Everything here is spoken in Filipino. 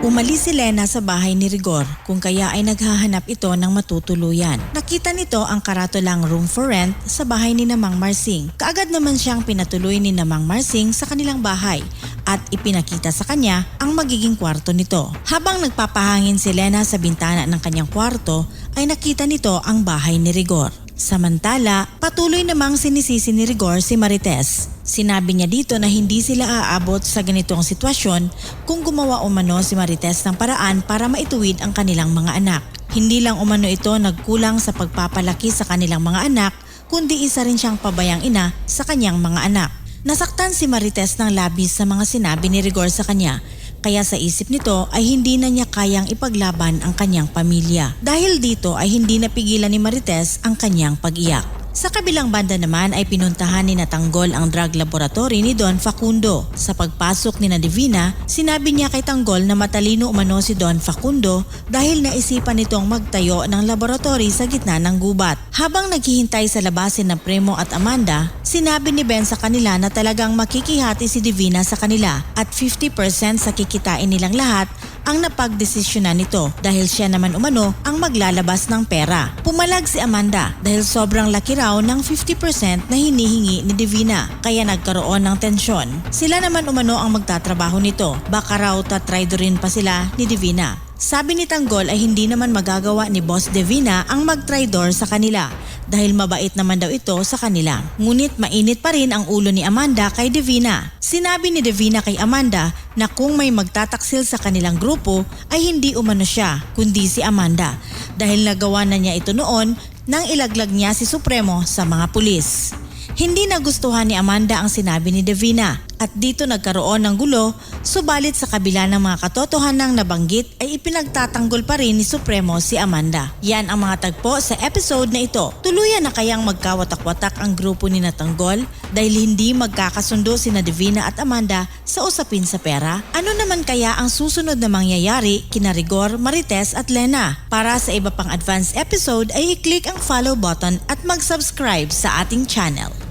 Umalis si Lena sa bahay ni Rigor kung kaya ay naghahanap ito ng matutuluyan. Nakita nito ang karatolang room for rent sa bahay ni Namang Marsing. Kaagad naman siyang pinatuloy ni Namang Marsing sa kanilang bahay at ipinakita sa kanya ang magiging kwarto nito. Habang nagpapahangin si Lena sa bintana ng kanyang kwarto ay nakita nito ang bahay ni Rigor. Samantala, patuloy namang sinisisi ni Rigor si Marites. Sinabi niya dito na hindi sila aabot sa ganitong sitwasyon kung gumawa umano si Marites ng paraan para maituwid ang kanilang mga anak. Hindi lang umano ito nagkulang sa pagpapalaki sa kanilang mga anak, kundi isa rin siyang pabayang ina sa kanyang mga anak. Nasaktan si Marites ng labis sa mga sinabi ni Rigor sa kanya. Kaya sa isip nito ay hindi na niya kayang ipaglaban ang kanyang pamilya. Dahil dito ay hindi napigilan ni Marites ang kanyang pag-iyak. Sa kabilang banda naman ay pinuntahan ni Tanggol ang drug laboratory ni Don Facundo. Sa pagpasok ni Divina, sinabi niya kay Tanggol na matalino umano si Don Facundo dahil naisipan nitong magtayo ng laboratory sa gitna ng gubat. Habang naghihintay sa labasin ng Primo at Amanda, sinabi ni Ben sa kanila na talagang makikihati si Divina sa kanila at 50% sa kikitain nilang lahat ang napagdesisyonan nito dahil siya naman umano ang maglalabas ng pera. Pumalag si Amanda dahil sobrang laki raw ng 50% na hinihingi ni Divina kaya nagkaroon ng tensyon. Sila naman umano ang magtatrabaho nito. Baka raw tatraidorin pa sila ni Divina. Sabi ni Tanggol ay hindi naman magagawa ni Boss Divina ang magtraidor sa kanila dahil mabait naman daw ito sa kanila. Ngunit mainit pa rin ang ulo ni Amanda kay Divina. Sinabi ni Divina kay Amanda na kung may magtataksil sa kanilang grupo ay hindi umano siya kundi si Amanda dahil nagawa na niya ito noon nang ilaglag niya si Supremo sa mga pulis. Hindi nagustuhan ni Amanda ang sinabi ni Divina at dito nagkaroon ng gulo, subalit sa kabila ng mga katotohanang nabanggit ay ipinagtatanggol pa rin ni Supremo si Amanda. Yan ang mga tagpo sa episode na ito. Tuluyan na kayang magkawatak-watak ang grupo ni Tanggol dahil hindi magkakasundo sina Divina at Amanda sa usapin sa pera? Ano naman kaya ang susunod na mangyayari kina Rigor, Marites at Lena? Para sa iba pang advanced episode ay i-click ang follow button at mag-subscribe sa ating channel.